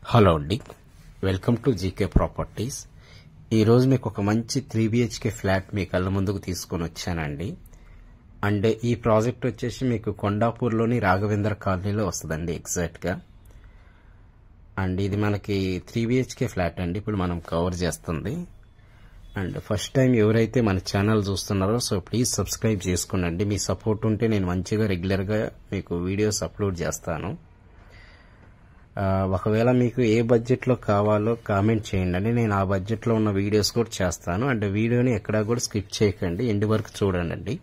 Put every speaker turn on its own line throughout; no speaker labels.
Hello అండి, welcome to GK properties. ఈరోజు మీకు ఒక మంచి 3 BHK ఫ్లాట్ మీ కళ్ళ ముందుకు తీసుకొని వచ్చానండి. అండ్ ఈ ప్రాజెక్ట్ వచ్చేసి మీకు కొండాపూర్లోని రాఘవేంద్ర కాలనీలో వస్తుందండి ఎగ్జాక్ట్గా. అండ్ ఇది మనకి 3 BHK ఫ్లాట్ అండి ఇప్పుడు మనం కవర్ చేస్తుంది. అండ్ ఫస్ట్ టైం ఎవరైతే మన ఛానల్ చూస్తున్నారో సో ప్లీజ్ సబ్స్క్రైబ్ చేసుకోండి. మీ సపోర్ట్ ఉంటే నేను మంచిగా రెగ్యులర్గా మీకు వీడియోస్ అప్లోడ్ చేస్తాను. ఒకవేళ మీకు ఏ బడ్జెట్లో కావాలో కామెంట్ చేయండి, నేను ఆ బడ్జెట్లో ఉన్న వీడియోస్ కూడా చేస్తాను. అండ్ వీడియోని ఎక్కడా కూడా స్కిప్ చేయకండి, ఎండ్ వరకు చూడండి.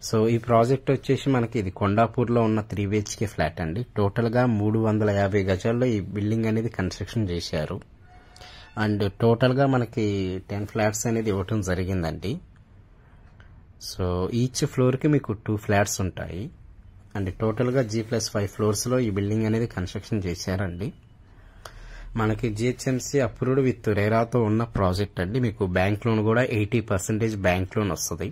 సో ఈ ప్రాజెక్ట్ వచ్చేసి మనకి ఇది కొండాపూర్లో ఉన్న 3 BHK ఫ్లాట్ అండి. టోటల్గా 350 గజాల్లో ఈ బిల్డింగ్ అనేది కన్స్ట్రక్షన్ చేశారు. అండ్ టోటల్గా మనకి 10 ఫ్లాట్స్ అనేది ఇవ్వటం జరిగిందండి. సో ఈచ్ ఫ్లోర్కి మీకు 2 ఫ్లాట్స్ ఉంటాయి. అండ్ టోటల్గా G+5 ఫ్లోర్స్లో ఈ బిల్డింగ్ అనేది కన్స్ట్రక్షన్ చేశారండి. మనకి GHMC అప్రూవ్డ్ విత్ రేరాతో ఉన్న ప్రాజెక్ట్ అండి. మీకు బ్యాంక్ లోన్ కూడా 80% బ్యాంక్ లోన్ వస్తుంది.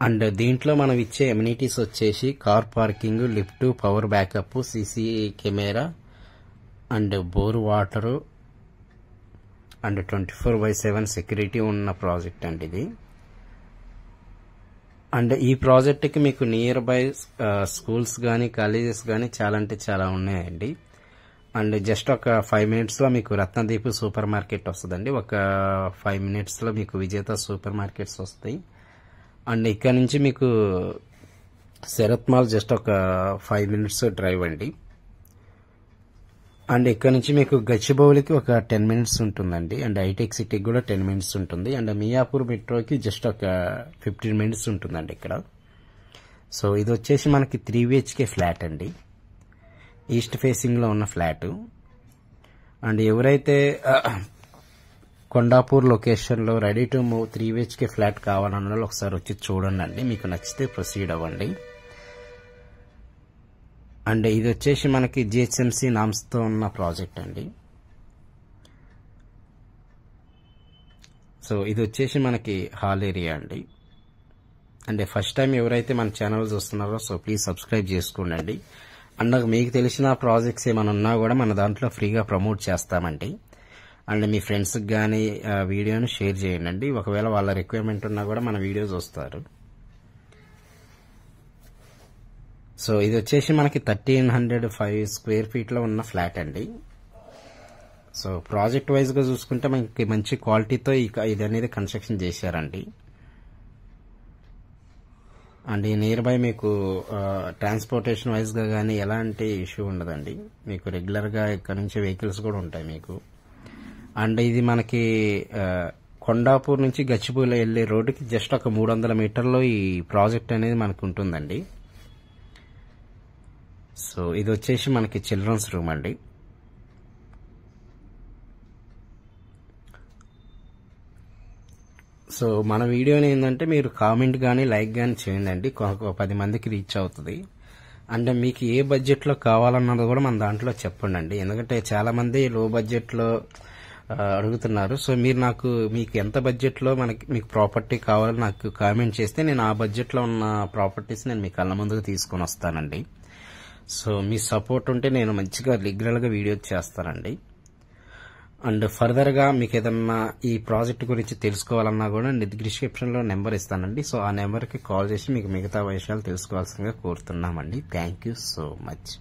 అండ్ దీంట్లో మనం ఇచ్చే ఎమ్యూనిటీస్ వచ్చేసి car parking, lift, power backup, CC camera and bore water and 24/7 security ఉన్న ప్రాజెక్ట్ అండి ఇది. అండ్ ఈ ప్రాజెక్ట్కి మీకు నియర్ బై స్కూల్స్ కానీ కాలేజెస్ కానీ చాలా అంటే చాలా ఉన్నాయండి. అండ్ జస్ట్ ఒక 5 మినిట్స్లో మీకు రత్నదీప్ సూపర్ మార్కెట్ వస్తుందండి. ఒక 5 మినిట్స్లో మీకు విజేత సూపర్ మార్కెట్స్ వస్తాయి. అండ్ ఇక్కడ నుంచి మీకు శరత్ మాల్ జస్ట్ ఒక 5 మినిట్స్ డ్రైవ్ అండి. అండ్ ఇక్కడ నుంచి మీకు గచ్చిబౌలికి ఒక 10 మినిట్స్ ఉంటుందండి. అండ్ హైటెక్ సిటీకి కూడా 10 మినిట్స్ ఉంటుంది. అండ్ మియాపూర్ మెట్రోకి జస్ట్ ఒక 15 మినిట్స్ ఉంటుందండి ఇక్కడ. సో ఇది వచ్చేసి మనకి 3 BHK ఫ్లాట్ అండి, ఈస్ట్ ఫేసింగ్లో ఉన్న ఫ్లాట్. అండ్ ఎవరైతే కొండాపూర్ లొకేషన్లో ready to move 3 BHK flat కావాలన్న వాళ్ళు ఒకసారి వచ్చి చూడండి, మీకు నచ్చితే ప్రొసీడ్ అవ్వండి. అండ్ ఇది వచ్చేసి మనకి GHMC నామ్స్తో ఉన్న ప్రాజెక్ట్ అండి. సో ఇది వచ్చేసి మనకి హాల్ ఏరియా అండి. అంటే ఫస్ట్ టైం ఎవరైతే మన ఛానల్ చూస్తున్నారో సో ప్లీజ్ సబ్స్క్రైబ్ చేసుకోండి. అండ్ మీకు తెలిసిన ప్రాజెక్ట్స్ ఏమైనా ఉన్నా కూడా మన దాంట్లో ఫ్రీగా ప్రమోట్ చేస్తామండి. అండ్ మీ ఫ్రెండ్స్కి కానీ వీడియోని షేర్ చేయండి. ఒకవేళ వాళ్ళ రిక్వైర్మెంట్ ఉన్నా కూడా మన వీడియో చూస్తారు. సో ఇది వచ్చేసి మనకి 1305 స్క్వేర్ ఫీట్లో ఉన్న ఫ్లాట్ అండి. సో ప్రాజెక్ట్ వైజ్గా చూసుకుంటే మనకి మంచి క్వాలిటీతో ఇది అనేది కన్స్ట్రక్షన్ చేశారండి. అండ్ ఈ నియర్ బై మీకు ట్రాన్స్పోర్టేషన్ వైజ్గా కానీ ఎలాంటి ఇష్యూ ఉండదండి. మీకు రెగ్యులర్గా ఇక్కడ నుంచి వెహికల్స్ కూడా ఉంటాయి మీకు. అండ్ ఇది మనకి కొండాపూర్ నుంచి గచ్చిబౌలి వెళ్లే రోడ్డుకి జస్ట్ ఒక 300 మీటర్లో ఈ ప్రాజెక్ట్ అనేది మనకు ఉంటుందండి. సో ఇది వచ్చేసి మనకి చిల్డ్రన్స్ రూమ్ అండి. సో మన వీడియోని ఏంటంటే మీరు కామెంట్ కానీ లైక్ కానీ చేయండి, 10 మందికి రీచ్ అవుతుంది. అంటే మీకు ఏ బడ్జెట్లో కావాలన్నది కూడా మన దాంట్లో చెప్పండి. ఎందుకంటే చాలా మంది లో బడ్జెట్లో అడుగుతున్నారు. సో మీరు మీకు ఎంత బడ్జెట్లో మీకు ప్రాపర్టీ కావాలో నాకు కామెంట్ చేస్తే నేను ఆ బడ్జెట్లో ఉన్న ప్రాపర్టీస్ నేను మీ కళ్ళ ముందుకు తీసుకొని వస్తానండి. సో మీ సపోర్ట్ ఉంటే నేను మంచిగా రెగ్యులర్గా వీడియో చేస్తానండి. అండ్ ఫర్దర్గా మీకు ఏదన్నా ఈ ప్రాజెక్ట్ గురించి తెలుసుకోవాలన్నా కూడా డిస్క్రిప్షన్లో నెంబర్ ఇస్తానండి. సో ఆ నెంబర్కి కాల్ చేసి మీకు మిగతా విషయాలు తెలుసుకోవాల్సిందిగా కోరుతున్నామండి. Thank you so much.